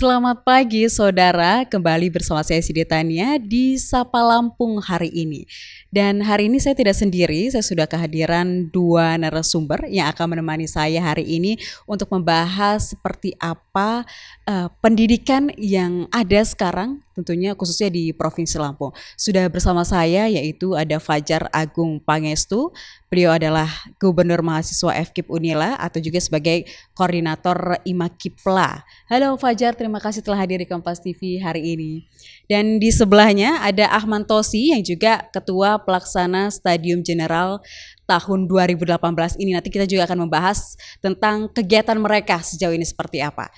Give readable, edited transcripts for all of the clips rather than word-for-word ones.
Selamat pagi saudara, kembali bersama saya Siti Tania di Sapa Lampung hari ini. Dan hari ini saya tidak sendiri, saya sudah kehadiran dua narasumber yang akan menemani saya hari ini untuk membahas seperti apa pendidikan yang ada sekarang, tentunya khususnya di Provinsi Lampung. Sudah bersama saya yaitu ada Fajar Agung Pangestu, beliau adalah Gubernur Mahasiswa FKIP Unila atau juga sebagai Koordinator IMAKIPLA. Halo Fajar, terima kasih telah hadir di Kompas TV hari ini. Dan di sebelahnya ada Ahmad Tosi yang juga Ketua Pelaksana Stadium General tahun 2018 ini. Nanti kita juga akan membahas tentang kegiatan mereka sejauh ini seperti apa.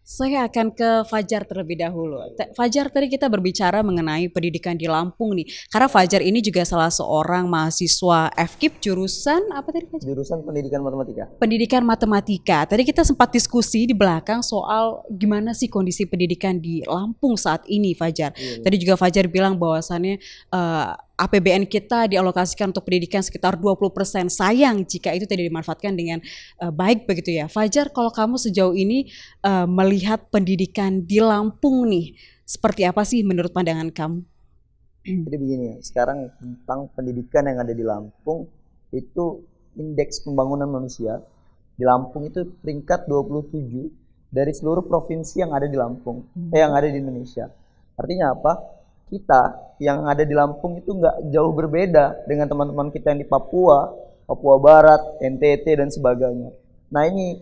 Saya akan ke Fajar terlebih dahulu. Fajar, tadi kita berbicara mengenai pendidikan di Lampung nih. Karena Fajar ini juga salah seorang mahasiswa FKIP jurusan apa tadi Fajar? Jurusan Pendidikan Matematika. Pendidikan Matematika. Tadi kita sempat diskusi di belakang soal gimana sih kondisi pendidikan di Lampung saat ini, Fajar. Tadi juga Fajar bilang bahwasannya APBN kita dialokasikan untuk pendidikan sekitar 20%. Sayang jika itu tidak dimanfaatkan dengan baik begitu ya. Fajar, kalau kamu sejauh ini melihat pendidikan di Lampung nih, seperti apa sih menurut pandangan kamu? Jadi begini ya, sekarang tentang pendidikan yang ada di Lampung itu indeks pembangunan manusia di Lampung itu peringkat 27 dari seluruh provinsi yang ada di Lampung, yang ada di Indonesia. Artinya apa? Kita yang ada di Lampung itu nggak jauh berbeda dengan teman-teman kita yang di Papua, Papua Barat, NTT dan sebagainya. Nah ini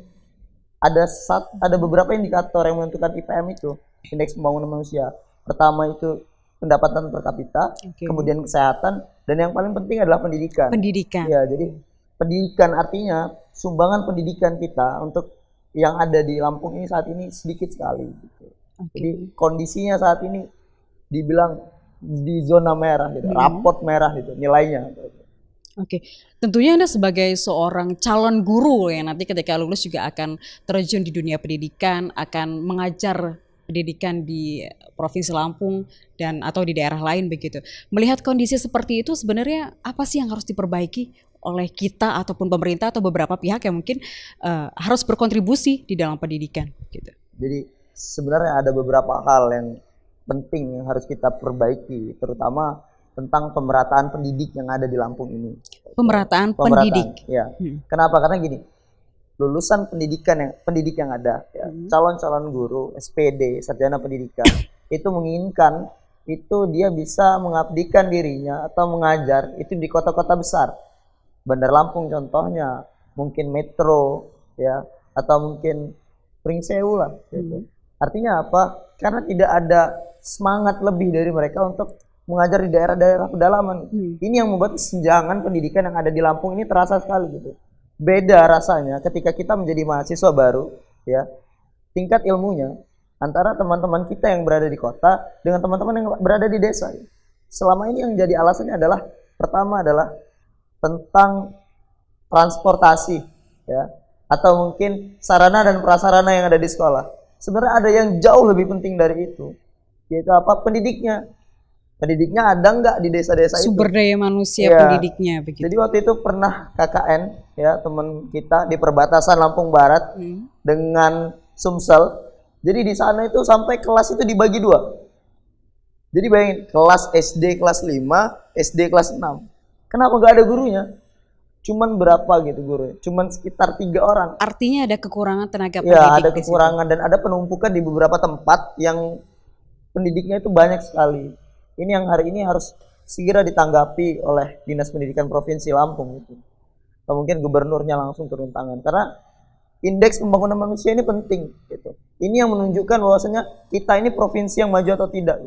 ada beberapa indikator yang menentukan IPM itu, indeks pembangunan manusia. Pertama itu pendapatan per kapita, kemudian kesehatan, dan yang paling penting adalah pendidikan. Pendidikan. Ya, jadi pendidikan artinya sumbangan pendidikan kita untuk yang ada di Lampung ini saat ini sedikit sekali. Gitu. Jadi kondisinya saat ini dibilang di zona merah, gitu, rapot merah gitu nilainya. Oke, tentunya Anda sebagai seorang calon guru yang nanti ketika lulus juga akan terjun di dunia pendidikan, akan mengajar pendidikan di Provinsi Lampung dan atau di daerah lain begitu. Melihat kondisi seperti itu sebenarnya apa sih yang harus diperbaiki oleh kita ataupun pemerintah atau beberapa pihak yang mungkin harus berkontribusi di dalam pendidikan gitu. Jadi sebenarnya ada beberapa hal yang penting yang harus kita perbaiki, terutama tentang pemerataan pendidik yang ada di Lampung ini. Pemerataan pendidik. Ya. Kenapa? Karena gini, lulusan pendidik yang ada, ya, calon-calon guru, SPD, sarjana pendidikan, itu menginginkan itu dia bisa mengabdikan dirinya atau mengajar itu di kota-kota besar. Bandar Lampung contohnya, mungkin Metro, ya, atau mungkin Pringsewu lah. Gitu. Artinya apa? Karena tidak ada semangat lebih dari mereka untuk mengajar di daerah-daerah pedalaman. Ini yang membuat kesenjangan pendidikan yang ada di Lampung ini terasa sekali gitu. Beda rasanya ketika kita menjadi mahasiswa baru, ya, tingkat ilmunya antara teman-teman kita yang berada di kota dengan teman-teman yang berada di desa. Selama ini yang jadi alasannya adalah pertama adalah tentang transportasi, ya, atau mungkin sarana dan prasarana yang ada di sekolah. Sebenarnya ada yang jauh lebih penting dari itu, yaitu apa? Pendidiknya ada nggak di desa-desa itu? Sumber daya manusia ya, pendidiknya begitu. Jadi waktu itu pernah KKN, ya, teman kita di perbatasan Lampung Barat dengan Sumsel. Jadi di sana itu sampai kelas itu dibagi dua. Jadi bayangin, kelas SD kelas 5, SD kelas 6. Kenapa nggak ada gurunya? Cuman berapa gitu gurunya? Cuman sekitar 3 orang. Artinya ada kekurangan tenaga pendidik. Ya, ada kekurangan dan ada penumpukan di beberapa tempat yang pendidiknya itu banyak sekali. Ini yang hari ini harus segera ditanggapi oleh Dinas Pendidikan Provinsi Lampung itu. Atau mungkin gubernurnya langsung turun tangan. Karena indeks pembangunan manusia ini penting gitu. Ini yang menunjukkan bahwasanya kita ini provinsi yang maju atau tidak.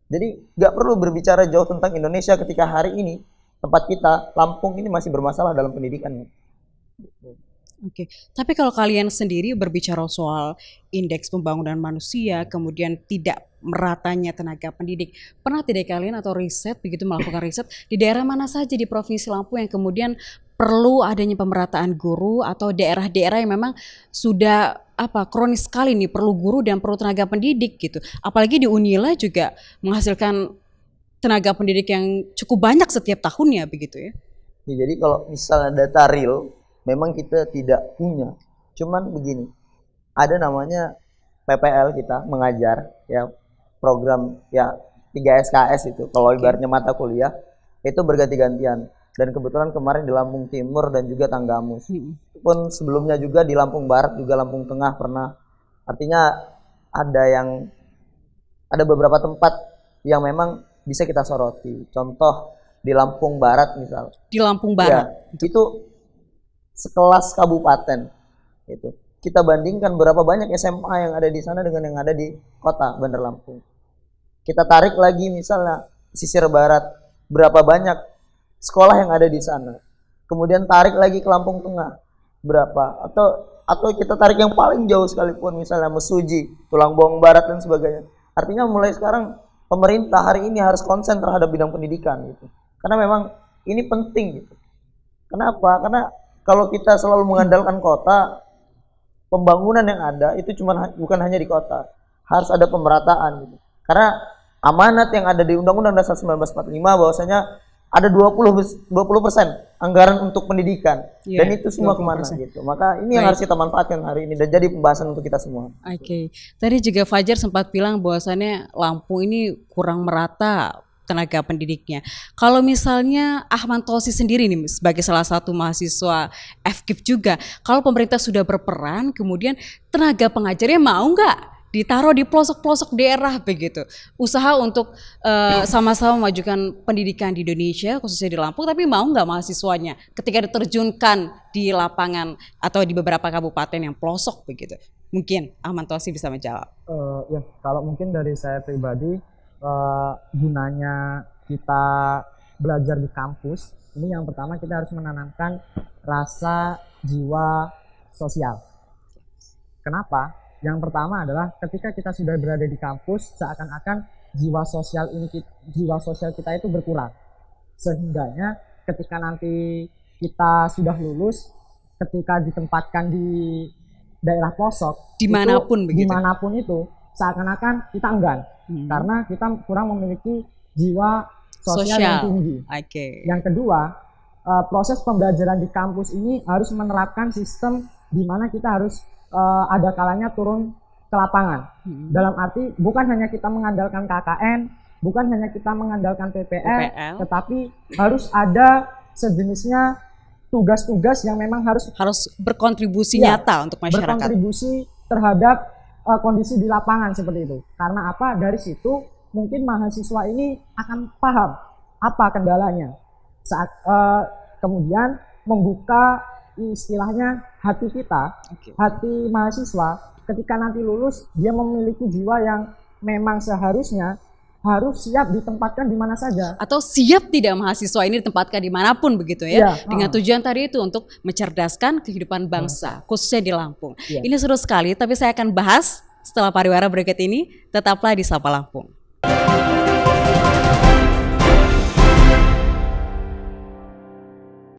Jadi nggak perlu berbicara jauh tentang Indonesia ketika hari ini tempat kita, Lampung ini masih bermasalah dalam pendidikannya. Oke, tapi kalau kalian sendiri berbicara soal indeks pembangunan manusia, kemudian tidak meratanya tenaga pendidik, pernah tidak kalian atau riset begitu melakukan riset di daerah mana saja di Provinsi Lampung yang kemudian perlu adanya pemerataan guru atau daerah-daerah yang memang sudah kronis sekali nih perlu guru dan perlu tenaga pendidik gitu. Apalagi di Unila juga menghasilkan tenaga pendidik yang cukup banyak setiap tahunnya begitu ya. Ya, jadi kalau misalnya data real memang kita tidak punya. Cuman begini, ada namanya PPL kita mengajar ya, program ya 3 SKS itu kalau ibaratnya mata kuliah itu berganti-gantian, dan kebetulan kemarin di Lampung Timur dan juga Tanggamus. Pun sebelumnya juga di Lampung Barat juga Lampung Tengah pernah. Artinya ada beberapa tempat yang memang bisa kita soroti. Contoh di Lampung Barat misal. Di Lampung Barat. Ya, itu sekelas kabupaten. Itu. Kita bandingkan berapa banyak SMA yang ada di sana dengan yang ada di kota Bandar Lampung. Kita tarik lagi misalnya pesisir barat, berapa banyak sekolah yang ada di sana. Kemudian tarik lagi ke Lampung Tengah, berapa? Atau kita tarik yang paling jauh sekalipun, misalnya Mesuji, Tulang Bawang Barat dan sebagainya. Artinya mulai sekarang pemerintah hari ini harus konsen terhadap bidang pendidikan gitu. Karena memang ini penting gitu. Kenapa? Karena kalau kita selalu mengandalkan kota, pembangunan yang ada itu bukan hanya di kota, harus ada pemerataan gitu. Karena amanat yang ada di Undang-Undang Dasar 1945 bahwasanya ada 20% anggaran untuk pendidikan, dan itu semua 20%. kemana gitu. Maka ini yang harus kita manfaatkan hari ini dan jadi pembahasan untuk kita semua. Oke. Tadi juga Fajar sempat bilang bahwasannya Lampung ini kurang merata tenaga pendidiknya. Kalau misalnya Ahmad Tosi sendiri nih sebagai salah satu mahasiswa FKIP juga, kalau pemerintah sudah berperan, kemudian tenaga pengajarnya mau nggak ditaruh di pelosok-pelosok daerah begitu, usaha untuk sama-sama memajukan pendidikan di Indonesia khususnya di Lampung, tapi mau nggak mahasiswanya ketika diterjunkan di lapangan atau di beberapa kabupaten yang pelosok begitu? Mungkin Ahmad Tosi bisa menjawab. Ya, kalau mungkin dari saya pribadi, gunanya kita belajar di kampus ini yang pertama kita harus menanamkan rasa jiwa sosial. Kenapa? Yang pertama adalah ketika kita sudah berada di kampus, seakan-akan jiwa sosial kita itu berkurang. Sehingganya ketika nanti kita sudah lulus, ketika ditempatkan di daerah pelosok, dimanapun itu seakan-akan kita enggan, karena kita kurang memiliki jiwa sosial yang tinggi. Yang kedua, proses pembelajaran di kampus ini harus menerapkan sistem di mana kita harus ada kalanya turun ke lapangan. Dalam arti bukan hanya kita mengandalkan KKN, bukan hanya kita mengandalkan PPL, tetapi harus ada sejenisnya tugas-tugas yang memang harus berkontribusi nyata untuk masyarakat. Berkontribusi terhadap kondisi di lapangan seperti itu. Karena apa? Dari situ mungkin mahasiswa ini akan paham apa kendalanya. Saat kemudian membuka istilahnya hati kita, hati mahasiswa, ketika nanti lulus dia memiliki jiwa yang memang seharusnya harus siap ditempatkan di mana saja. Atau siap tidak mahasiswa ini ditempatkan dimanapun begitu ya, dengan tujuan tadi itu untuk mencerdaskan kehidupan bangsa, khususnya di Lampung. Ini seru sekali, tapi saya akan bahas setelah pariwara berikut ini. Tetaplah di Sapa Lampung.